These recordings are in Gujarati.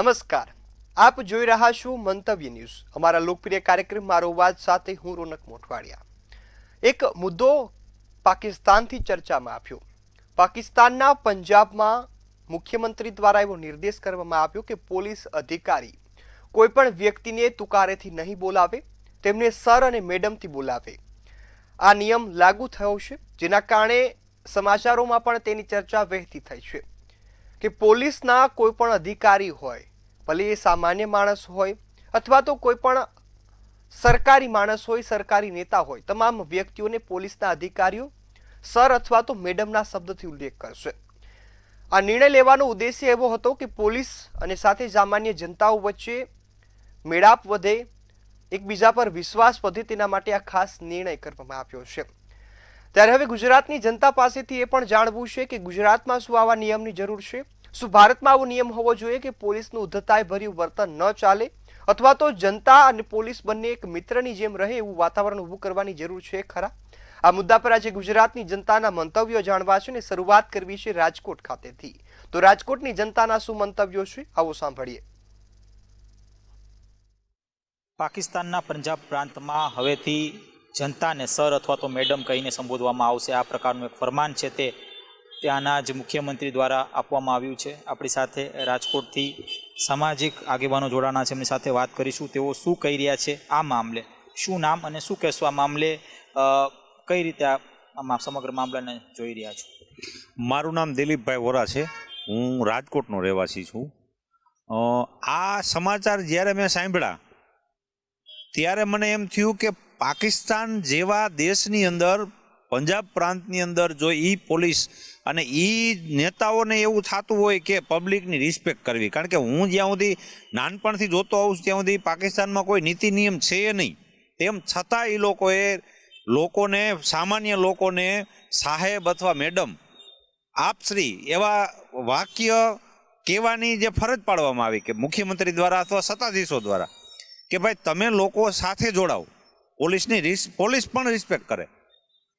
નમસ્કાર, આપ જોઈ રહ્યા છો મંતવ્ય ન્યૂઝ। અમારા લોકપ્રિય કાર્યક્રમ મારો અવાજ સાથે હું રોનક મોટવાડિયા। એક મુદ્દો પાકિસ્તાનથી ચર્ચામાં આવ્યો। પાકિસ્તાનના પંજાબમાં મુખ્યમંત્રી દ્વારા એવો નિર્દેશ કરવામાં આવ્યો કે પોલીસ અધિકારી કોઈપણ વ્યક્તિને તુકારેથી નહીં બોલાવે, તેમને સર અને મેડમથી બોલાવે। આ નિયમ લાગુ થયો છે, જેના કારણે સમાચારોમાં પણ તેની ચર્ચા વહેતી થઈ છે કે પોલીસના કોઈ પણ અધિકારી હોય, ભલે એ સામાન્ય માણસ હોય અથવા તો કોઈ પણ સરકારી માણસ હોય, સરકારી નેતા હોય, તમામ વ્યક્તિઓને પોલીસના અધિકારીઓ સર અથવા તો મેડમના શબ્દથી ઉલ્લેખ કરશે। આ નિર્ણય લેવાનો ઉદ્દેશ્ય એવો હતો કે પોલીસ અને સાથે સામાન્ય જનતાઓ વચ્ચે મેળાપ વધે, એકબીજા પર વિશ્વાસ વધે, તેના માટે આ ખાસ નિર્ણય કરવામાં આવ્યો છે। ત્યારે હવે ગુજરાતની જનતા પાસેથી એ પણ જાણવું છે કે ગુજરાતમાં શું આવા નિયમની જરૂર છે? શું ભારતમાં આવો નિયમ હોવો જોઈએ કે પોલીસનું ઉદ્ધતાઈ ભર્યું વર્તન ન ચાલે, અથવા તો જનતા અને પોલીસ બંને એક મિત્રની જેમ રહે એવું વાતાવરણ ઊભું કરવાની જરૂર છે ખરા? આ મુદ્દા પર આજે ગુજરાતની જનતાના મંતવ્યો જાણવા છે અને શરૂઆત કરવી છે રાજકોટ ખાતેથી। તો રાજકોટની જનતાના શું મંતવ્યો છે, આવો સાંભળીએ। પાકિસ્તાનના પંજાબ પ્રાંતમાં હવેથી જનતાને સર અથવા તો મેડમ કહીને સંબોધવામાં આવશે, આ પ્રકારનું એક ફરમાન છે તે ત્યાંના જ મુખ્યમંત્રી દ્વારા આપવામાં આવ્યું છે। આપણી સાથે રાજકોટથી સામાજિક આગેવાનો જોડાણા છે, એમની સાથે વાત કરીશું, તેઓ શું કહી રહ્યા છે આ મામલે। શું નામ અને શું કહેશો આ મામલે, કઈ રીતે આમાં સમગ્ર મામલાને જોઈ રહ્યા છો? મારું નામ દિલીપભાઈ વોરા છે, હું રાજકોટનો રહેવાસી છું। આ સમાચાર જ્યારે મેં સાંભળ્યા ત્યારે મને એમ થયું કે પાકિસ્તાન જેવા દેશની અંદર, પંજાબ પ્રાંતની અંદર જો પોલીસ અને નેતાઓને એવું થતું હોય કે પબ્લિકની રિસ્પેક્ટ કરવી, કારણ કે હું જ્યાં સુધી નાનપણથી જોતો આવું છું ત્યાં સુધી પાકિસ્તાનમાં કોઈ નીતિ નિયમ છે નહીં, તેમ છતાં એ લોકોને સામાન્ય લોકોને સાહેબ અથવા મેડમ, આપશ્રી એવા વાક્ય કહેવાની જે ફરજ પાડવામાં આવી કે મુખ્યમંત્રી દ્વારા અથવા સત્તાધીશો દ્વારા કે ભાઈ તમે લોકો સાથે જોડાઓ, પોલીસ પણ રિસ્પેક્ટ કરે।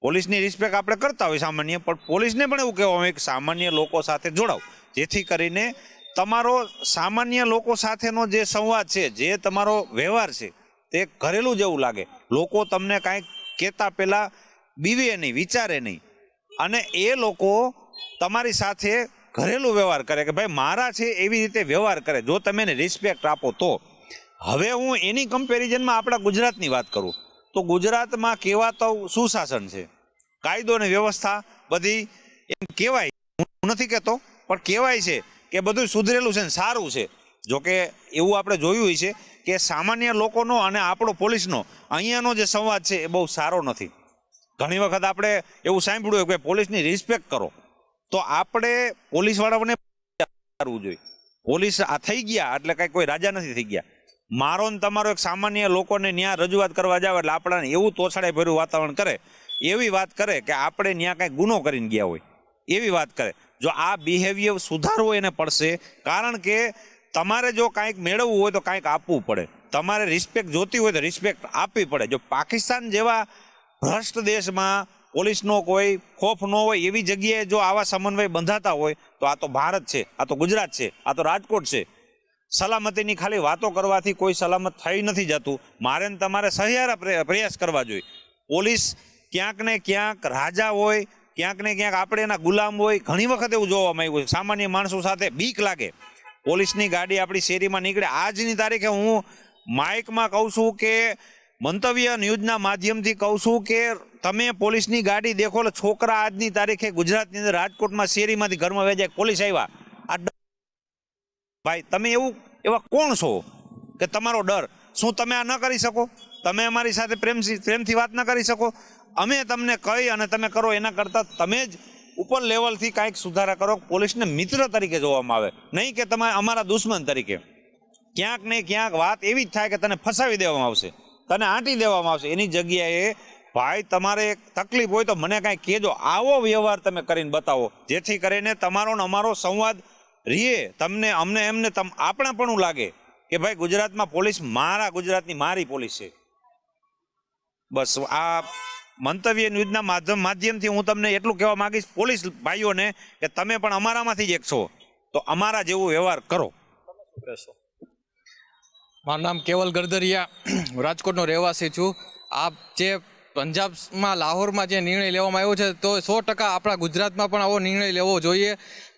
પોલીસની રિસ્પેક્ટ આપણે કરતા હોય સામાન્ય, પણ પોલીસને પણ એવું કહેવામાં આવે કે સામાન્ય લોકો સાથે જોડાઓ, જેથી કરીને તમારો સામાન્ય લોકો સાથેનો જે સંવાદ છે, જે તમારો વ્યવહાર છે, તે ઘરેલું જેવું લાગે। લોકો તમને કાંઈક કહેતા પહેલાં બીવે નહીં, વિચારે નહીં, અને એ લોકો તમારી સાથે ઘરેલું વ્યવહાર કરે કે ભાઈ મારા છે એવી રીતે વ્યવહાર કરે, જો તમે એને રિસ્પેક્ટ આપો તો। હવે હું એની કમ્પેરિઝનમાં આપણા ગુજરાતની વાત કરું તો ગુજરાતમાં કહેવાતો સુશાસન છે, કાયદો અને વ્યવસ્થા બધી એમ કહેવાય, હું નથી કહેતો પણ કહેવાય છે કે બધું સુધરેલું છે ને સારું છે। જોકે એવું આપણે જોયું હોય છે કે સામાન્ય લોકોનો અને આપણો પોલીસનો અહીંયાનો જે સંવાદ છે એ બહુ સારો નથી। ઘણી વખત આપણે એવું સાંભળ્યું કે પોલીસની રિસ્પેક્ટ કરો, તો આપણે પોલીસવાળાઓને કરવું જોઈએ। પોલીસ આ થઈ ગયા એટલે કાંઈ કોઈ રાજા નથી થઈ ગયા। મારો ને તમારો એક સામાન્ય લોકોને ન્યા રજૂઆત કરવા જાવ એટલે આપણાને એવું તોછડાઈ ભર્યું વાતાવરણ કરે, એવી વાત કરે કે આપણે ન્યા કાંઈક ગુનો કરીને ગયા હોય એવી વાત કરે। જો આ બિહેવિયર સુધારવો એને પડશે, કારણ કે તમારે જો કાંઈક મેળવવું હોય તો કાંઈક આપવું પડે, તમારે રિસ્પેક્ટ જોતી હોય તો રિસ્પેક્ટ આપવી પડે। જો પાકિસ્તાન જેવા ભ્રષ્ટ દેશમાં પોલીસનો કોઈ ખોફ ન હોય એવી જગ્યાએ જો આવા સમન્વય બંધાતા હોય તો આ તો ભારત છે, આ તો ગુજરાત છે, આ તો રાજકોટ છે। સલામતીની ખાલી વાતો કરવાથી કોઈ સલામત થઈ નથી જતું, મારે ને તમારે સહિયારા પ્રયાસ કરવા જોઈએ। પોલીસ ક્યાંક ને ક્યાંક રાજા હોય, ક્યાંક ને ક્યાંક આપણે એના ગુલામ હોય। ઘણી વખત એવું જોવામાં આવ્યું છે, સામાન્ય માણસો સાથે બીક લાગે, પોલીસની ગાડી આપણી શેરીમાં નીકળે। આજની તારીખે હું માઇકમાં કહું છું કે મંતવ્ય ન્યૂઝના માધ્યમથી કહું છું કે તમે પોલીસની ગાડી દેખો એટલે છોકરા આજની તારીખે ગુજરાતની અંદર રાજકોટમાં શેરીમાંથી ઘરમાં વેચાય પોલીસ આવ્યા, આ ભાઈ તમે એવા કોણ છો કે તમારો ડર? શું તમે આ ન કરી શકો? તમે અમારી સાથે પ્રેમથી વાત ન કરી શકો? અમે તમને કહી અને તમે કરો એના કરતાં તમે જ ઉપર લેવલથી કાંઈક સુધારા કરો, પોલીસને મિત્ર તરીકે જોવામાં આવે, નહીં કે તમે અમારા દુશ્મન તરીકે। ક્યાંક ને ક્યાંક વાત એવી જ થાય કે તને ફસાવી દેવામાં આવશે, તને આંટી દેવામાં આવશે। એની જગ્યાએ ભાઈ તમારે એક તકલીફ હોય તો મને કાંઈ કહેજો, આવો વ્યવહાર તમે કરીને બતાવો, જેથી કરીને તમારો ને અમારો સંવાદ રીએ, તમને અમને એમને આપણા પણ લાગે કે ભાઈ ગુજરાતમાં પોલીસ ગુજરાતની મારી પોલીસ છે। બસ આ મંતવ્ય ન્યૂઝના માધ્યમથી હું તમને એટલું કહેવા માંગીશ પોલીસ ભાઈઓને કે તમે પણ અમારામાંથી જ એક છો, તો અમારા જેવો વ્યવહાર કરો। શું કહેશો? મારું નામ કેવલ ગરદરિયા, રાજકોટનો રહેવાસી છું. આપ જે પંજાબમાં લાહોરમાં જે નિર્ણય લેવામાં આવ્યો છે તો 100% આપણા ગુજરાતમાં પણ આવો નિર્ણય લેવો જોઈએ.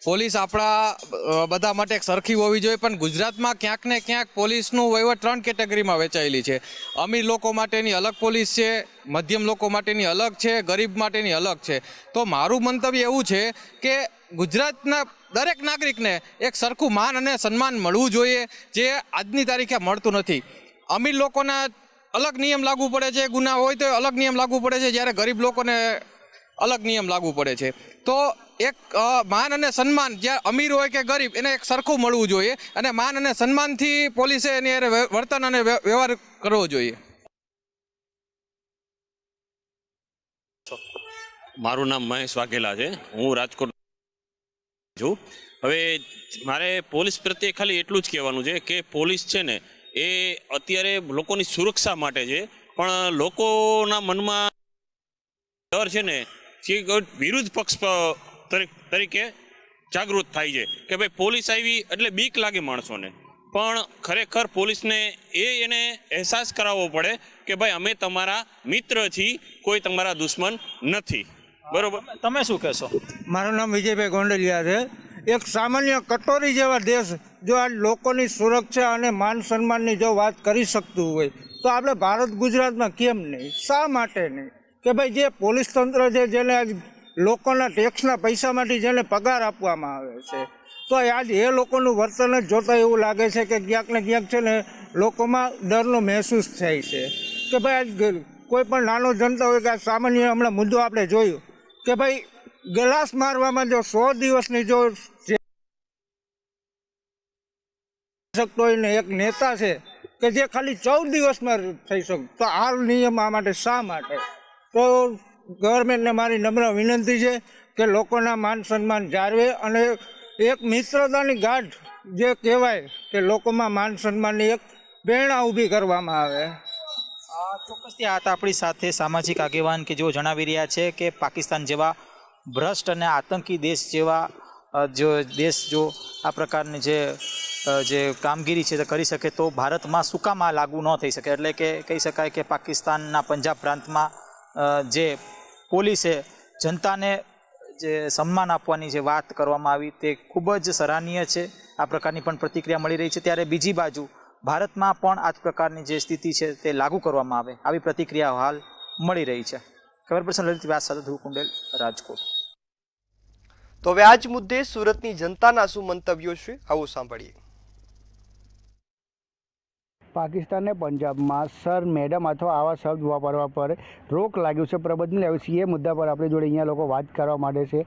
પોલીસ આપણા બધા માટે એક સરખી હોવી જોઈએ, પણ ગુજરાતમાં ક્યાંક ને ક્યાંક પોલીસનું વહીવટ 3 કેટેગરીમાં વહેંચાયેલી છે. અમીર લોકો માટેની અલગ પોલીસ છે, મધ્યમ લોકો માટેની અલગ છે, ગરીબ માટેની અલગ છે. તો મારું મંતવ્ય એવું છે કે ગુજરાતના દરેક નાગરિકને એક સરખું માન અને સન્માન મળવું જોઈએ, જે આજની તારીખે મળતું નથી. અમીર લોકોના અલગ નિયમ લાગુ પડે છે, ગુના હોય તો અલગ નિયમ લાગુ પડે છે, જ્યારે ગરીબ લોકોને અલગ નિયમ લાગુ પડે છે. તો એક માન અને સન્માન જ્યાં અમીર હોય કે ગરીબ એને એક સરખું મળવું જોઈએ, અને માન અને સન્માનથી પોલીસે એની વર્તન અને વ્યવહાર કરવો જોઈએ. મારું નામ મહેશ વાઘેલા છે. હું રાજકોટ છું. હવે મારે પોલીસ પ્રત્યે ખાલી એટલું જ કહેવાનું છે કે પોલીસ છે ને એ અત્યારે લોકોની સુરક્ષા માટે છે, પણ લોકોના મનમાં ડર છે ને કે વિરુદ્ધ પક્ષ તરીકે જાગૃત થાય છે કે ભાઈ પોલીસ આવી એટલે બીક લાગે માણસોને. પણ ખરેખર પોલીસને એને અહેસાસ કરાવવો પડે કે ભાઈ અમે તમારા મિત્ર છીએ, કોઈ તમારા દુશ્મન નથી. બરોબર? તમે શું કહેશો? મારું નામ વિજયભાઈ ગોંડલિયા છે. એક સામાન્ય કટોરી જેવા દેશ જો આ લોકોની સુરક્ષા અને માન સન્માનની જો વાત કરી શકતું હોય તો આપણે ભારત ગુજરાતમાં કેમ નહીં? શા માટે નહીં? કે ભાઈ જે પોલીસ તંત્ર છે, જેને આજ લોકોના ટેક્સના પૈસામાંથી જેને પગાર આપવામાં આવે છે, તો આજ એ લોકોનું વર્તન જ જોતાં એવું લાગે છે કે ક્યાંક ને ક્યાંક છે ને લોકોમાં ડરનો મહેસૂસ થાય છે કે ભાઈ આજ કોઈ પણ નાનો જનતા હોય કે આ સામાન્ય હમણાં મુદ્દો આપણે જોયું કે ભાઈ ગ્લાસ મારવામાં જો 100 દિવસની જો શકતો હોય ને એક નેતા છે કે જે ખાલી 14 દિવસમાં થઈ શકે, તો આ નિયમ આ માટે શા માટે? તો ગવર્મેન્ટને મારી નમ્ર વિનંતી છે કે લોકોના માન સન્માન જાળવે અને એક મિત્રતાની ગાંઠ જે કહેવાય કે લોકોમાં માન સન્માનની એક પ્રેરણા ઊભી કરવામાં આવે. ચોક્કસથી આ હતા આપણી સાથે સામાજિક આગેવાન કે જેઓ જણાવી રહ્યા છે કે પાકિસ્તાન જેવા ભ્રષ્ટ અને આતંકી દેશ જેવા જો આ પ્રકારની જે કામગીરી છે તે કરી શકે તો ભારતમાં શું કામ આ લાગુ ન થઈ શકે? એટલે કે કહી શકાય કે પાકિસ્તાનના પંજાબ પ્રાંતમાં જે પોલીસે જનતાને જે સન્માન આપવાની જે વાત કરવામાં આવી તે ખૂબ જ સરાહનીય છે. આ પ્રકારની પણ પ્રતિક્રિયા મળી રહી છે. ત્યારે બીજી બાજુ ભારતમાં પણ આ જ પ્રકારની જે સ્થિતિ છે તે લાગુ કરવામાં આવે આવી પ્રતિક્રિયા હાલ મળી રહી છે. ખબર પર્સન લલિત વ્યાસ સાથે ધ્રુવ કુંડેલ, રાજકોટ. તો હવે આ જ મુદ્દે સુરતની જનતાના શું મંતવ્યો છે, આવું સાંભળીએ. પાકિસ્તાન ને પંજાબમાં સર, મેડમ અથવા આવા શબ્દ વાપરવા પર રોક લાગ્યું છે, પ્રબંધ લાવ્યું છે. એ મુદ્દા પર આપણી જોડે અહીંયા લોકો વાત કરવા માંડે છે.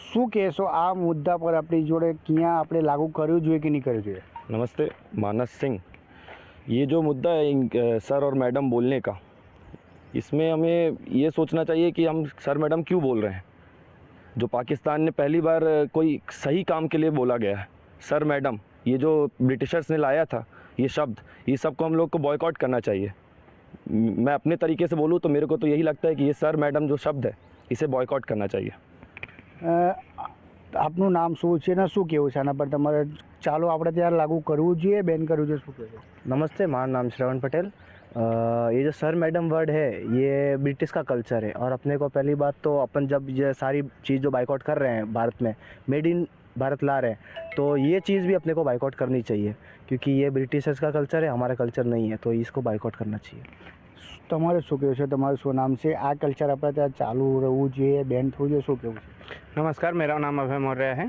શું કહેશો આ મુદ્દા પર? આપણી જોડે ક્યાં આપણે લાગુ કરવું જોઈએ કે નહીં કરવું જોઈએ? नमस्ते, मानस सिंह. ये जो मुद्दा है सर और मैडम बोलने का, इसमें हमें ये सोचना चाहिए कि हम सर मैडम क्यों बोल रहे हैं. जो पाकिस्तान ने पहली बार कोई सही काम के लिए बोला गया है सर मैडम, ये जो ब्रिटिशर्स ने लाया था ये शब्द, ये सबको हम लोग को बॉयकॉट करना चाहिए. मैं अपने तरीके से बोलूँ तो मेरे को तो यही लगता है कि ये सर मैडम जो शब्द है इसे बॉयकॉट करना चाहिए. આપનું નામ શું છે ને શું કહેવું છે આના પર તમારે? ચાલો આપણે ત્યારે લાગુ કરવું જોઈએ, બેન કરવું જોઈએ, શું કહેવું? नमस्ते, मेरा नाम श्रवण पटेल. ये जो सर मैडम वर्ड है ये ब्रिटिश का कल्चर है, और अपने को पहली बात तो अपन जब ये सारी चीज़ जो बाइकआउट कर रहे हैं भारत में, मेड इन भारत ला रहे हैं, तो ये चीज़ भी अपने को बाइकआउट करनी चाहिए, क्योंकि ये ब्रिटिशर्स का कल्चर है, हमारा कल्चर नहीं है, तो इसको बाइकआउट करना चाहिए. તમારે શું કહેવું છે? તમારું શું નામ છે? આ કલ્ચર આપણે ત્યાં ચાલુ રહેવું જોઈએ, બેન થવું જોઈએ, શું કહેવું છે? नमस्कार, मेरा नाम अभय मौर्य है.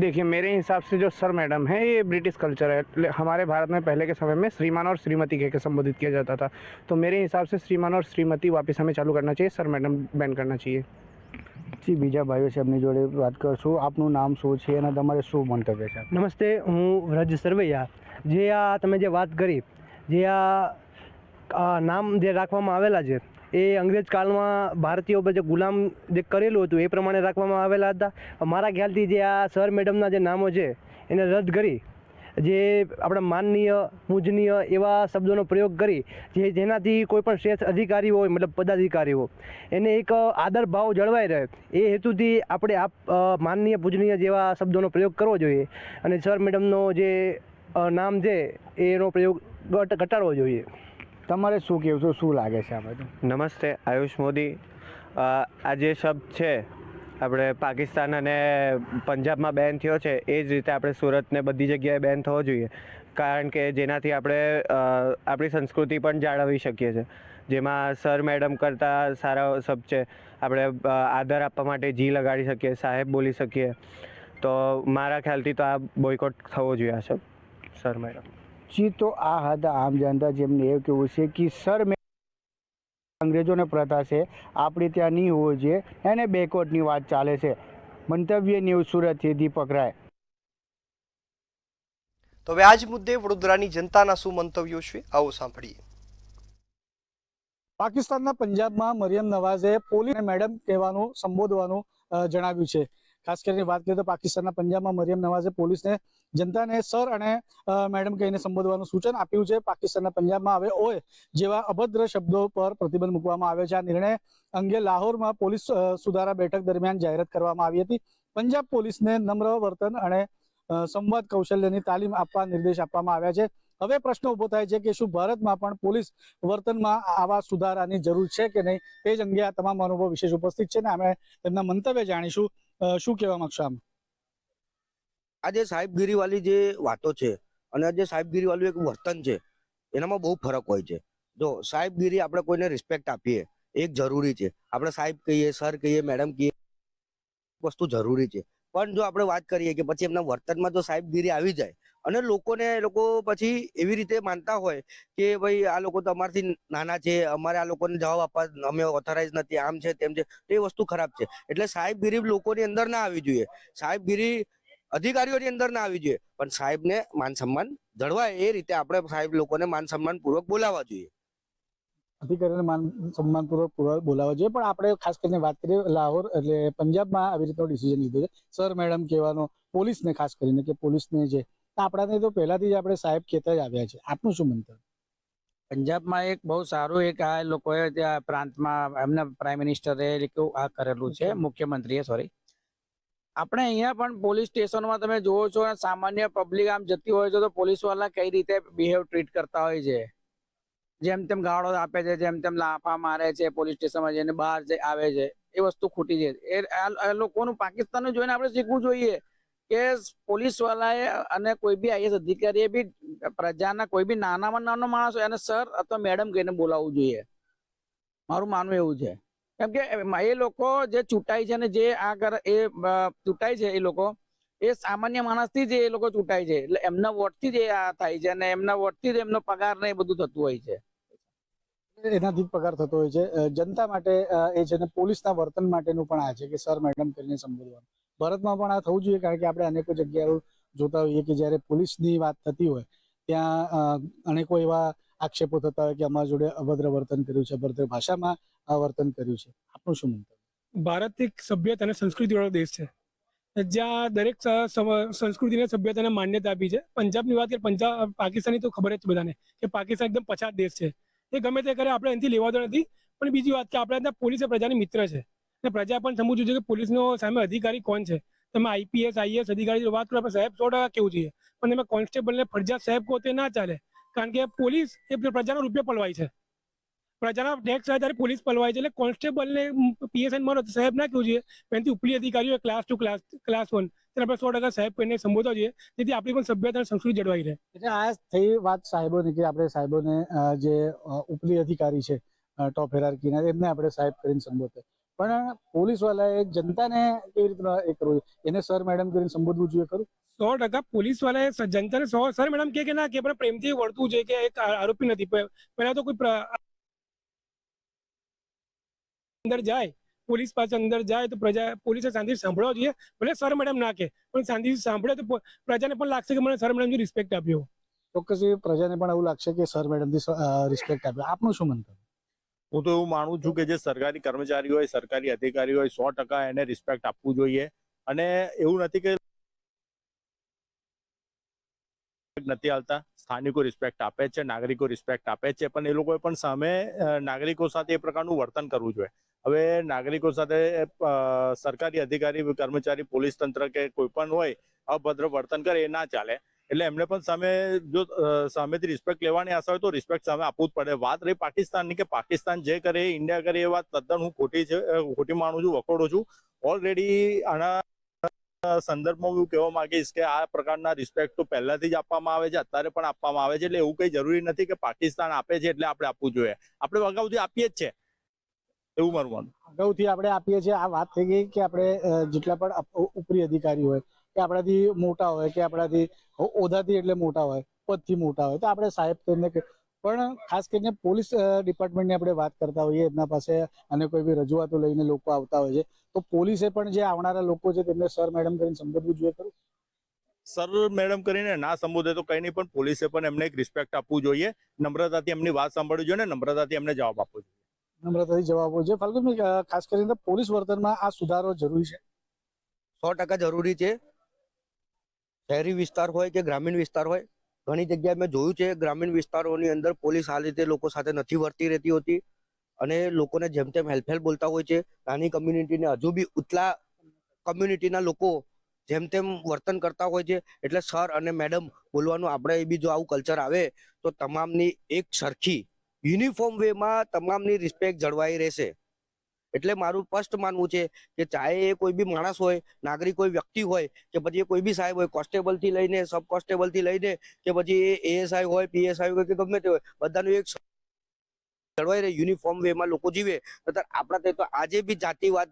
देखिए, मेरे हिसाब से जो सर मैडम है ये ब्रिटिश कल्चर है. हमारे भारत में पहले के समय में श्रीमान और श्रीमती कह के संबोधित किया जाता था, तो मेरे हिसाब से श्रीमान और श्रीमती वापस हमें चालू करना चाहिए, सर मैडम बैन करना चाहिए. જી, બીજા ભાઈઓ છે એમની જોડે વાત કરશું. આપનું નામ શું છે અને તમારે શું મંતવ્ય છે? નમસ્તે, હું વ્રજ સરવૈયા. જે આ તમે જે વાત કરી, જે આ નામ જે રાખવામાં આવેલા છે એ અંગ્રેજ કાળમાં ભારતીયો પર જે ગુલામ જે કરેલું હતું એ પ્રમાણે રાખવામાં આવેલા હતા. મારા ખ્યાલથી જે આ સર મેડમના જે નામો છે એને રદ કરી જે આપણા માનનીય, પૂજનીય એવા શબ્દોનો પ્રયોગ કરી જેનાથી કોઈ પણ શ્રેષ્ઠ અધિકારી હોય, મતલબ પદાધિકારી હોય, એને એક આદર ભાવ જળવાઈ રહે એ હેતુથી આપણે માનનીય, પૂજનીય જેવા શબ્દોનો પ્રયોગ કરવો જોઈએ. અને સર મેડમનો જે નામ છે એનો પ્રયોગ ઘટાડવો જોઈએ. તમારે શું કહેવું છે, શું લાગે છે આ બધું? નમસ્તે, આયુષ મોદી. આ જે શબ્દ છે આપણે પાકિસ્તાન અને પંજાબમાં બેન થયો છે એ જ રીતે આપણે સુરતને બધી જગ્યાએ બેન થવો જોઈએ, કારણ કે જેનાથી આપણે આપણી સંસ્કૃતિ પણ જાળવી શકીએ છીએ. જેમાં સર મેડમ કરતાં સારા શબ્દ છે. આપણે આદર આપવા માટે જી લગાડી શકીએ, સાહેબ બોલી શકીએ. તો મારા ખ્યાલથી તો આ બોયકોટ થવો જોઈએ આ શબ્દ સર મેડમ. જી, તો આ હતા આમ જનતા, જેમને એવું કહેવું છે કે સર અંગ્રેજોને પ્રથા છે, આપણે ત્યાં નહીં હોવો જોઈએ અને બેકોટની વાત ચાલે છે. મંતવ્ય ન્યૂઝ સુરતથી દીપક રાય. તો હવે આ જ મુદ્દે વડોદરાની જનતાના શું મંતવ્યો છે, આવો સાંભળીએ. પાકિસ્તાનના પંજાબમાં મરિયમ નવાઝે પોલીસને મેડમ કહેવાનું સંબોધવાનું જણાવ્યું છે. ખાસ કરીને વાત કરીએ તો પાકિસ્તાનના પંજાબમાં મરિયમ નવાઝે પોલીસને જનતાને સર અને મેડમ કહીને સંબોધવાનું સૂચન આપ્યું છે. પાકિસ્તાનના પંજાબમાં હવે ઓય જેવા અભદ્ર શબ્દો પર પ્રતિબંધ મૂકવામાં આવ્યો છે. આ નિર્ણય અંગે લાહોરમાં પોલીસ સુધારા બેઠક દરમિયાન જાહેરાત કરવામાં આવી હતી. પંજાબ પોલીસને નમ્ર વર્તન અને સંવાદ કૌશલ્યની તાલીમ આપવા નિર્દેશ આપવામાં આવ્યા છે. હવે પ્રશ્ન ઉભો થાય છે કે શું ભારતમાં પણ પોલીસ વર્તનમાં આવા સુધારાની જરૂર છે કે નહીં, તે જ અંગે આ તમામ અનુભવ વિશેષ ઉપસ્થિત છે ને અમે તેમના મંતવ્ય જાણીશું. શું કહેવા માંગશો આમ? આજે સાહેબગીરી વાળી જે વાતો છે અને આજે સાહેબગીરી વાળું એક વર્તન છે, એનામાં બહુ ફરક હોય છે. જો સાહેબગીરી આપણે કોઈને રિસ્પેક્ટ આપીએ એક જરૂરી છે. આપણે સાહેબ કહીએ, સર કહીએ, મેડમ કહીએ, વસ્તુ જરૂરી છે. પણ જો આપણે વાત કરીએ કે પછી એમના વર્તનમાં જો સાહેબગીરી આવી જાય અને લોકોને એ લોકો પછી એવી રીતે માનતા હોય કે ભાઈ આ લોકો તો અમારથી નાના છે, અમારે આ લોકોને જવાબ આપવા અમે ઓથોરાઇઝ નથી, આમ છે તેમ છે, તો એ વસ્તુ ખરાબ છે. એટલે સાહેબગીરી લોકોની અંદર ના આવી જોઈએ, સાહેબગીરી અધિકારીઓની અંદર ના આવી જોઈએ. પણ સાહેબને માન સન્માન જળવાય એ રીતે આપણે સાહેબ લોકોને માન સન્માન પૂર્વક બોલાવવા જોઈએ. અધિકારીઓને માન સન્માનપૂર્વક બોલાવવા જોઈએ. પણ આપણે ખાસ કરીને વાત કરીએ લાહોર એટલે પંજાબમાં આવી રીતનો ડિસિઝન લીધો છે સર મેડમ કહેવાનો, પોલીસને ખાસ કરીને કે પોલીસને જે આપણાને તો પહેલાથી જ આપણે સાહેબ કહેતા જ આવ્યા છે. આપનું શું મંતવ્ય? પંજાબમાં એક બહુ સારું એક આ લોકોએ ત્યાં પ્રાંતમાં એમના પ્રાઇમ મિનિસ્ટરે આ કરેલું છે, મુખ્યમંત્રીએ સોરી. આપણે અહીંયા પણ પોલીસ સ્ટેશનમાં તમે જોવો છો સામાન્ય પબ્લિક આમ જતી હોય છે તો પોલીસ વાળા કઈ રીતે બિહેવ ટ્રીટ કરતા હોય છે, જેમ તેમ ગાળો આપે છે, જેમ તેમ લાફા મારે છે, પોલીસ સ્ટેશનમાં જઈને બહાર આવે છે, એ વસ્તુ ખોટી છે. એ લોકોનું પાકિસ્તાનનું જોઈને આપણે શીખવું જોઈએ કે પોલીસ વાળાએ અને કોઈ બી આઈએસ અધિકારીએ બી પ્રજાના કોઈ બી નાનામાં નાનો માણસ હોય એને સર અથવા મેડમ કહીને બોલાવવું જોઈએ. મારું માનવું એવું છે. કેમ કે એ લોકો જે ચૂંટાય છે ને જે આ એ ચૂંટાય છે એ લોકો એ સામાન્ય માણસથી જ એ લોકો ચૂંટાય છે. એટલે એમના વોટથી જ આ થાય છે અને એમના વોટથી જ એમનો પગાર ને એ બધું થતું હોય છે. એનાથી જ પગાર થતો હોય છે. જનતા માટે એ છે ને પોલીસના વર્તન માટેનું પણ આ છે કે સર મેડમ કરીને સંબોધવાનું. ભારતમાં પણ આ થવું જોઈએ, કારણ કે આપણે અનેકો જગ્યાઓ જોતા હોઈએ કે જ્યારે પોલીસની વાત થતી હોય ત્યાં અનેકો એવા આક્ષેપો થતા હોય કે અમારા જોડે અભદ્ર વર્તન કર્યું છે, અભદ્ર ભાષામાં વર્તન કર્યું છે. આપનું શું મંતવ્ય? ભારત એક સભ્યતા અને સંસ્કૃતિવાળો દેશ છે, જ્યાં દરેક સંસ્કૃતિને સભ્યતાને માન્યતા આપી છે. પંજાબની વાત કરીએ, પંજાબ પાકિસ્તાનની તો ખબર જ બધાને કે પાકિસ્તાન એકદમ પછાત દેશ છે. એ ગમે તે કરે આપણે એનાથી લેવાતો નથી. પણ બીજી વાત કે આપણે ત્યાં પોલીસ પ્રજાની મિત્ર છે અને પ્રજા પણ સમજવું જોઈએ કે પોલીસનો સામે અધિકારી કોણ છે. તમે આઈપીએસ આઈએસ અધિકારી વાત કરો આપણે સાહેબ 100% કેવું જોઈએ, પણ તમે કોન્સ્ટેબલને ફરજિયાત સાહેબ કહો તે ના ચાલે, કારણ કે પોલીસ એ પ્રજાનો રૂપિયો પલવાય છે, પ્રજાના ટેક્સ આધારે પોલીસ પલવાય છે. એટલે કોન્સ્ટેબલને પીએસઆઈ માનો સાહેબ ના કેવું જોઈએ, એનાથી ઉપલી અધિકારીઓ ક્લાસ 2 ક્લાસ 1 તેને આપણે 100% સાહેબ કહીને સંબોધવા જોઈએ, જેથી આપણી પણ સભ્યતા અને સંસ્કૃતિ જળવાઈ રહે. એટલે આ થઈ વાત સાહેબોની કે આપણે સાહેબોને જે ઉપલી અધિકારી છે ટોપ હેરાર્કીના એમને આપણે સાહેબ કરીને સંબોધે, પણ પોલીસ વાળાએ જનતાને કેવી રીતના એ કરવું, એને સર મેડમ કરીને સંબોધવું જોઈએ ખરું? 100% પોલીસ વાળાએ જનતાને સર મેડમ કે ના કે પ્રેમથી વળતું છે કે એક આરોપી નથી. પહેલા તો કોઈ અંદર જાય, પોલીસ પાસે અંદર જાય તો પ્રજા પોલીસે શાંતિથી સાંભળવા જોઈએ. ભલે સર મેડમ ના કે પણ શાંતિથી સાંભળે તો પ્રજાને પણ લાગશે કે મને સર મેડમની રિસ્પેક્ટ આપ્યો. ચોક્કસ પ્રજાને પણ એવું લાગશે કે સર મેડમથી રિસ્પેક્ટ આપ્યો. આપનું શું મંતવ્ય? હું તો એવું માનું છું કે જે સરકારી કર્મચારી હોય, સરકારી અધિકારી હોય, 100% એને રિસ્પેક્ટ આપવું જોઈએ. અને એવું નથી કે નથી આવતા, સ્થાનિકો રિસ્પેક્ટ આપે છે, નાગરિકો રિસ્પેક્ટ આપે છે, પણ એ લોકોએ પણ સામે નાગરિકો સાથે એ પ્રકારનું વર્તન કરવું જોઈએ. હવે નાગરિકો સાથે સરકારી અધિકારી, કર્મચારી, પોલીસ તંત્ર કે કોઈ પણ હોય અભદ્ર વર્તન કરે એ ના ચાલે. એટલે એમને પણ સામે જો સામેથી રિસ્પેક્ટ લેવાની આશા હોય તો રિસ્પેક્ટ સામે આપવું જ પડે. વાત રહી પાકિસ્તાનની કે પાકિસ્તાન જે કરે એ ઇન્ડિયા કરે એ વાત તદ્દન હું ખોટી માનું છું, વખોડું છું. ઓલરેડી આના સંદર્ભમાં હું કહેવા માંગીશ કે આ પ્રકારના રિસ્પેક્ટ તો પહેલાથી જ આપવામાં આવે છે, અત્યારે પણ આપવામાં આવે છે. એટલે એવું કઈ જરૂરી નથી કે પાકિસ્તાન આપે છે એટલે આપણે આપવું જોઈએ. આપણે અગાઉથી આપીએ જ છે, એવું મારું માનવું. અગાઉથી આપણે આપીએ છીએ. આ વાત થઈ ગઈ કે આપણે જેટલા પણ ઉપરી અધિકારી હોય કે આપણાથી મોટા હોય કે આપણાથી હોદ્દાથી એટલે મોટા હોય, પદથી મોટા હોય, તો આપણે સાહેબ તેમને પણ ખાસ કરીને પોલીસ ડિપાર્ટમેન્ટની આપણે વાત કરતા હોઈએ, એમના પાસે અને કોઈ બી રજૂઆતો લઈને લોકો આવતા હોય છે, તો પોલીસે પણ જે આવનારા લોકો છે તેમને સર મેડમ કરીને સંબોધવું જોઈએ ખરું? સર મેડમ કરીને ના સંબોધે તો કઈ નહીં, પણ પોલીસે પણ એમને એક રિસ્પેક્ટ આપવું જોઈએ, નમ્રતાથી એમની વાત સાંભળવી જોઈએ ને નમ્રતાથી એમને જવાબ આપવો જોઈએ. નમ્રતાથી જવાબ આપવો જોઈએ. ફાલ્ગુનભાઈ, ખાસ કરીને પોલીસ વર્તનમાં આ સુધારો જરૂરી છે? 100% જરૂરી છે. શહેરી વિસ્તાર હોય કે ગ્રામીણ વિસ્તાર હોય, ઘણી જગ્યાએ મેં જોયું છે ગ્રામીણ વિસ્તારોની અંદર પોલીસ આ રીતે લોકો સાથે નથી વર્તી રહેતી હોતી અને લોકોને જેમ તેમ હેલ્પ બોલતા હોય છે. નાની કમ્યુનિટીને હજુ બી ઉતલા કમ્યુનિટીના લોકો જેમ તેમ વર્તન કરતા હોય છે. એટલે સર અને મેડમ બોલવાનું આપણે બી જો આવું કલ્ચર આવે તો તમામની એક સરખી યુનિફોર્મ વેમાં તમામની રિસ્પેક્ટ જળવાઈ રહેશે. એટલે મારું સ્પષ્ટ માનવું છે કે ચાહે એ કોઈ બી માણસ હોય, નાગરિક કોઈ વ્યક્તિ હોય કે પછી કોઈ બી સાહેબ હોય, કોન્સ્ટેબલ થી લઈને સબ કોન્સ્ટેબલ થી લઈને કે પછી એએસઆઈ હોય, પીએસઆઈ હોય કે ગમે તે હોય, બધાનું એક જળવાઈ રહે, યુનિફોર્મ વેમાં લોકો જીવે. આપણા તો આજે બી જાતિવાદ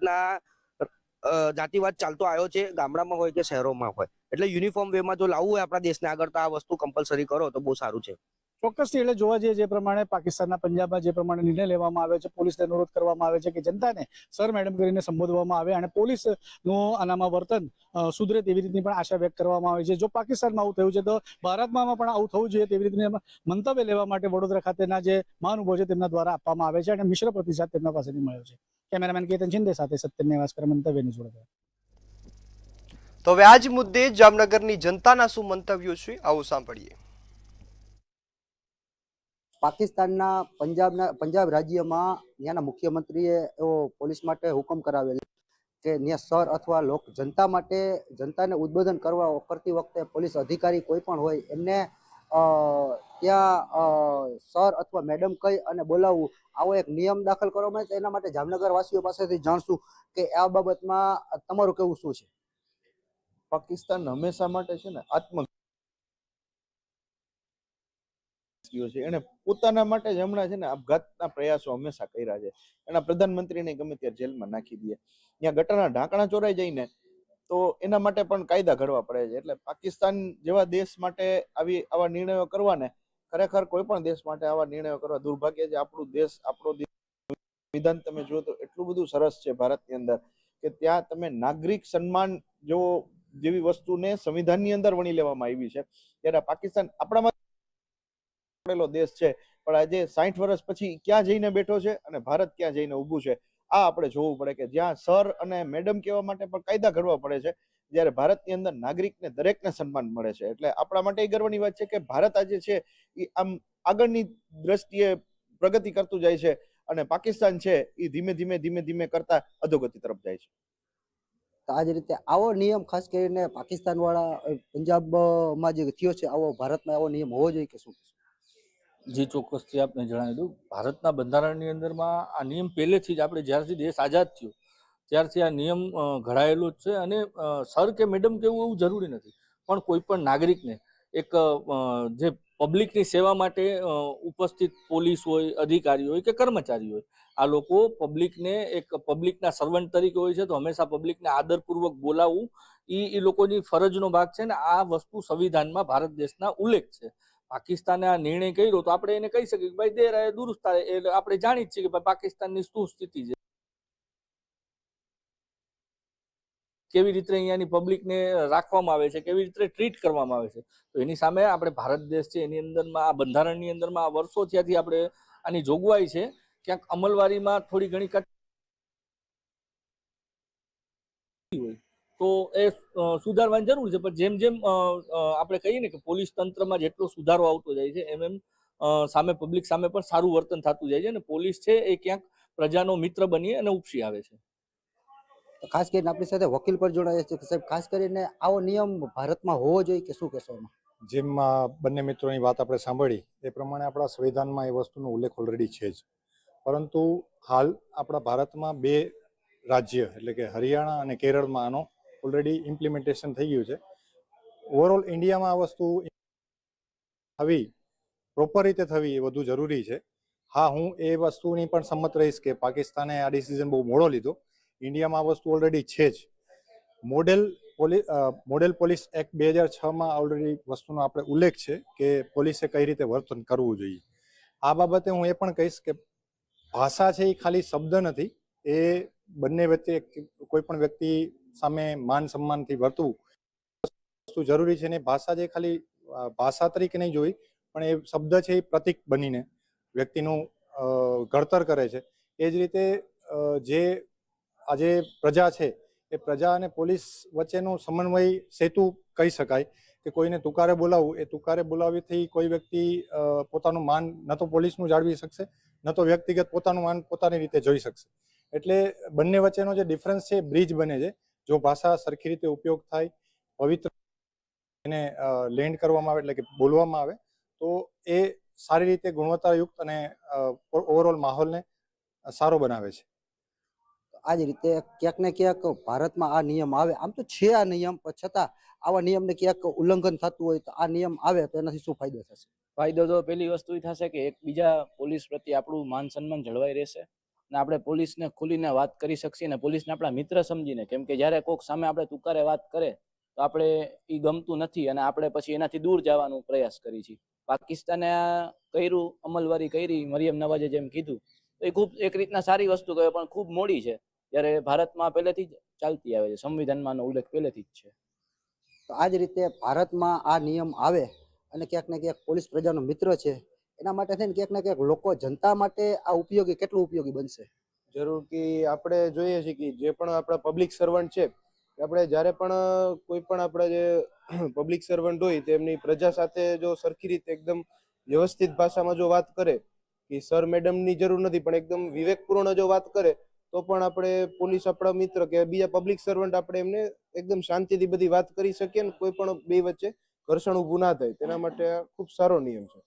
ચાલતો આવ્યો છે, ગામડામાં હોય કે શહેરોમાં હોય. એટલે યુનિફોર્મ વેમાં જો લાવવું હોય આપણા દેશને આગળ તો આ વસ્તુ કમ્પલસરી કરો તો બહુ સારું છે. ચોક્કસથી. એટલે જોવા જઈએ જે પ્રમાણે પાકિસ્તાનના પંજાબમાં જે પ્રમાણે નિર્ણય લેવામાં આવ્યો છે, પોલીસને અનુરોધ કરવામાં આવે છે કે જનતાને સર મેડમ કરીને સંબોધવામાં આવે અને પોલીસનું આનામાં વર્તન સુધરે તેવી રીતની પણ આશા વ્યક્ત કરવામાં આવે છે. જો પાકિસ્તાનમાં આવું થયું છે તો ભારતમાં પણ આવું થવું જોઈએ તેવી રીતની મંતવ્ય લેવા માટે વડોદરા ખાતેના જે મહાનુભાવો છે તેમના દ્વારા આપવામાં આવે છે અને મિશ્ર પ્રતિસાદ તેમના પાસેથી મળ્યો છે. કેમેરામેન કેતન શિંદે સાથે સત્યન નેવાસકર, મંતવ્યની જોડે. તો હવે આ જ મુદ્દે જામનગરની જનતાના શું મંતવ્યો છે, આવું સાંભળીએ. પાકિસ્તાનના પંજાબ રાજ્યમાં ત્યાંના મુખ્યમંત્રીએ એવો પોલીસ માટે હુકમ કરાવેલ કે ત્યાં સર અથવા જનતા માટે જનતાને ઉદ્બોધન કરતી વખતે પોલીસ અધિકારી કોઈ પણ હોય એમને ત્યાં સર અથવા મેડમ કહી અને બોલાવવું, આવો એક નિયમ દાખલ કરવામાં આવે છે. એના માટે જામનગર વાસીઓ પાસેથી જાણશું કે આ બાબતમાં તમારું કેવું શું છે? પાકિસ્તાન હંમેશા માટે છે ને એને પોતાના માટે જ હમણાં છે ને આપઘાતના પ્રયાસો હંમેશા કર્યા છે. એના પ્રધાનમંત્રીને ગમે ત્યારે જેલમાં નાખી દે. ત્યાં ગટરના ઢાંકણા ચોરાઈ જાય ને તો એના માટે પણ કાયદા ઘડવા પડે છે. એટલે પાકિસ્તાન જેવા દેશ માટે આવા નિર્ણયો કરવા ને ખરેખર કોઈ પણ દેશ માટે આવા નિર્ણયો કરવા દુર્ભાગ્ય છે. આપણો વિધાન તમે જુઓ તો એટલું બધું સરસ છે ભારતની અંદર કે ત્યાં તમે નાગરિક સન્માન જેવી વસ્તુને સંવિધાનની અંદર વણી લેવામાં આવી છે. ત્યારે પાકિસ્તાન આપણામાં દેશ છે, પણ આજે 60 વર્ષ પછી ક્યાં જઈને બેઠો છે અને ભારત ક્યાં જઈને ઊભું છે, આ આપણે જોવું પડે કે જ્યાં સર અને મેડમ કહેવા માટે પણ કાયદા ઘડવા પડે છે, જ્યારે ભારતની અંદર નાગરિકને દરેકને સન્માન મળે છે. એટલે આપણા માટે એ ગર્વની વાત છે કે ભારત આજે છે એ આમ આગળની દ્રષ્ટિએ પ્રગતિ કરતું જાય છે અને પાકિસ્તાન છે એ ધીમે ધીમે કરતા અધોગતિ તરફ જાય છે. આ જ રીતે આવો નિયમ ખાસ કરીને પાકિસ્તાન વાળા પંજાબમાં જે થયો છે, આવો ભારતમાં આવો નિયમ હોવો જોઈએ કે શું? જે ચોક્કસથી આપને જણાવી દઉં, ભારતના બંધારણની અંદરમાં આ નિયમ પહેલેથી જ આપણે જ્યારથી દેશ આઝાદ થયો ત્યારથી આ નિયમ ઘડાયેલો જ છે. અને સર કે મેડમ કેવું એવું જરૂરી નથી, પણ કોઈ પણ નાગરિકને એક જે પબ્લિકની સેવા માટે ઉપસ્થિત પોલીસ હોય, અધિકારી હોય કે કર્મચારી હોય, આ લોકો પબ્લિકના સર્વન્ટ તરીકે હોય છે, તો હંમેશા પબ્લિકને આદરપૂર્વક બોલાવવું એ લોકોની ફરજનો ભાગ છે ને આ વસ્તુ સંવિધાનમાં ભારત દેશના ઉલ્લેખ છે. પાકિસ્તાને આ નિર્ણય કર્યો તો આપણે એને કહી શકીએ કે ભાઈ દેર આયે દુરુસ્ત આયે. એટલે આપણે જાણી જ છીએ કે ભાઈ પાકિસ્તાનની શું સ્થિતિ છે, કેવી રીતે અહીંયાની પબ્લિકને રાખવામાં આવે છે, કેવી રીતે ટ્રીટ કરવામાં આવે છે. તો એની સામે આપણે ભારત દેશ છે એની અંદરમાં આ બંધારણની અંદરમાં આ વર્ષો ત્યાંથી આપણે આની જોગવાઈ છે, ક્યાંક અમલવારીમાં થોડી ઘણી હોય તો એ સુધારવાની જરૂર છે. પણ જેમ આપણે કહીએ ને કે પોલીસ તંત્રમાં જેટલો સુધારો આવતો જાય છે એમ સામે પબ્લિક સામે પણ સારું વર્તન થતું જાય છે અને પોલીસ છે એ ક્યાંક પ્રજાનો મિત્ર બની અને ઉપસી આવે છે. ખાસ કરીને આપણી સાથે વકીલ પર જોડાયા છે. સાહેબ, ખાસ કરીને આવો નિયમ ભારતમાં હોવો જોઈએ કે શું કહેશો એમાં? જેમાં બંને મિત્રોની વાત આપણે સાંભળી એ પ્રમાણે આપણા સંવિધાનમાં એ વસ્તુનો ઉલ્લેખ ઓલરેડી છે જ, પરંતુ હાલ આપણા ભારતમાં 2 રાજ્ય એટલે કે હરિયાણા અને કેરળમાં આનો ઓલરેડી ઇમ્પ્લિમેન્ટેશન થઈ ગયું છે. ઓવરઓલ ઇન્ડિયામાં આ વસ્તુ થવી પ્રોપર રીતે થવી એ વધુ જરૂરી છે. હા, હું એ વસ્તુની પણ સંમત રહીશ કે પાકિસ્તાને આ ડિસિઝન બહુ મોડો લીધો. ઇન્ડિયામાં આ વસ્તુ ઓલરેડી છે જ. મોડેલ પોલીસ એક્ટ 2006માં ઓલરેડી વસ્તુનો આપણે ઉલ્લેખ છે કે પોલીસે કઈ રીતે વર્તન કરવું જોઈએ. આ બાબતે હું એ પણ કહીશ કે ભાષા છે એ ખાલી શબ્દ નથી, એ બંને વચ્ચે કોઈ પણ વ્યક્તિ સામે માન સન્માનથી વર્તવું વસ્તુ જરૂરી છે. ને ભાષા જે ખાલી ભાષા તરીકે નહીં જોઈ, પણ એ શબ્દ છે એ પ્રતીક બનીને વ્યક્તિનું ઘડતર કરે છે. એ જ રીતે જે આજે પ્રજા છે એ પ્રજા અને પોલીસ વચ્ચેનું સમન્વય સેતુ કહી શકાય કે કોઈને તુકારે બોલાવવું, એ તુકારે બોલાવવાથી કોઈ વ્યક્તિ પોતાનું માન ન તો પોલીસનું જાળવી શકશે, ન તો વ્યક્તિગત પોતાનું માન પોતાની રીતે જોઈ શકશે. એટલે બંને વચ્ચેનો જે ડિફરન્સ છે બ્રિજ બને છે. જો ભાષા સરખી રીતે ઉપયોગ થાય, પવિત્ર એને લેન્ડ કરવામાં આવે એટલે કે બોલવામાં આવે તો એ સારી રીતે ગુણવત્તાયુક્ત અને ઓવરઓલ માહોલને સારો બનાવે છે. આ જ રીતે ક્યાંક ને ક્યાંક ભારતમાં આ નિયમ આવે, આમ તો છે આ નિયમ, પણ છતાં આવા નિયમને ક્યાંક ઉલ્લંઘન થતું હોય તો આ નિયમ આવે તો એનાથી શું ફાયદો થશે? ફાયદો તો પહેલી વસ્તુ એ થશે કે એક બીજા પોલીસ પ્રત્યે આપણું માન સન્માન જળવાઈ રહેશે અને આપણે પોલીસને ખુલીને વાત કરી શકીએ અને પોલીસને આપણા મિત્ર સમજીને, કેમ કે જ્યારે કોઈક સામે આપણે તુકારે વાત કરે તો આપણે એ ગમતું નથી અને આપણે પછી એનાથી દૂર જવાનો પ્રયાસ કરીએ છીએ. પાકિસ્તાને આ કર્યું, અમલવારી કરી, મરિયમ નવાઝે જેમ કીધું, તો એ ખૂબ એક રીતના સારી વસ્તુ કહેવાય, પણ ખૂબ મોડી છે. જ્યારે ભારતમાં પહેલેથી જ ચાલતી આવે છે, સંવિધાનમાં ઉલ્લેખ પહેલેથી જ છે. તો આ જ રીતે ભારતમાં આ નિયમ આવે અને ક્યાંક ને ક્યાંક પોલીસ પ્રજાનો મિત્ર છે, એના માટે થઈને ક્યાંક ને ક્યાંક લોકો જનતા માટે આ ઉપયોગી કેટલું ઉપયોગી બનશે? જરૂર કે આપણે જોઈએ છીએ કે જે પણ આપણા પબ્લિક સર્વન્ટ છે, આપણે જ્યારે પણ કોઈ પણ આપણા જે પબ્લિક સર્વન્ટ હોય તેમની પ્રજા સાથે જો સરખી રીતે એકદમ વ્યવસ્થિત ભાષામાં જો વાત કરે કે સર મેડમની જરૂર નથી, પણ એકદમ વિવેકપૂર્ણ જો વાત કરે તો પણ આપણે પોલીસ આપણા મિત્ર કે બીજા પબ્લિક સર્વન્ટ આપણે એમને એકદમ શાંતિથી બધી વાત કરી શકીએ ને કોઈ પણ બે વચ્ચે ઘર્ષણ ઊભું ના થાય. તેના માટે આ ખૂબ સારો નિયમ છે.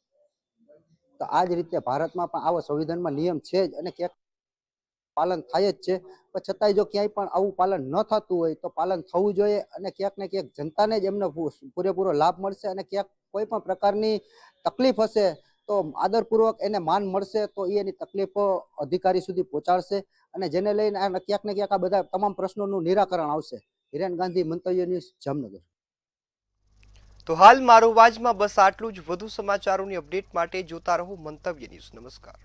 તો આ જ રીતે ભારતમાં પણ આવો સંવિધાનમાં નિયમ છે જ અને ક્યાંક પાલન થાય જ છે, પણ છતાંય જો ક્યાંય પણ આવું પાલન ન થતું હોય તો પાલન થવું જોઈએ અને ક્યાંક ને ક્યાંક જનતાને જ એમનો પૂરેપૂરો લાભ મળશે અને ક્યાંક કોઈ પણ પ્રકારની તકલીફ હશે તો આદરપૂર્વક એને માન મળશે, તો એની તકલીફો અધિકારી સુધી પહોંચાડશે અને જેને લઈને ક્યાંક ને ક્યાંક આ બધા તમામ પ્રશ્નોનું નિરાકરણ આવશે. હિરેન ગાંધી, મંતવ્ય ન્યૂઝ, જામનગર. તો હાલ મારો વાજમાં બસ આટલું જ. વધુ સમાચારોની અપડેટ માટે જોતા રહો મંતવ્ય ન્યૂઝ. નમસ્કાર.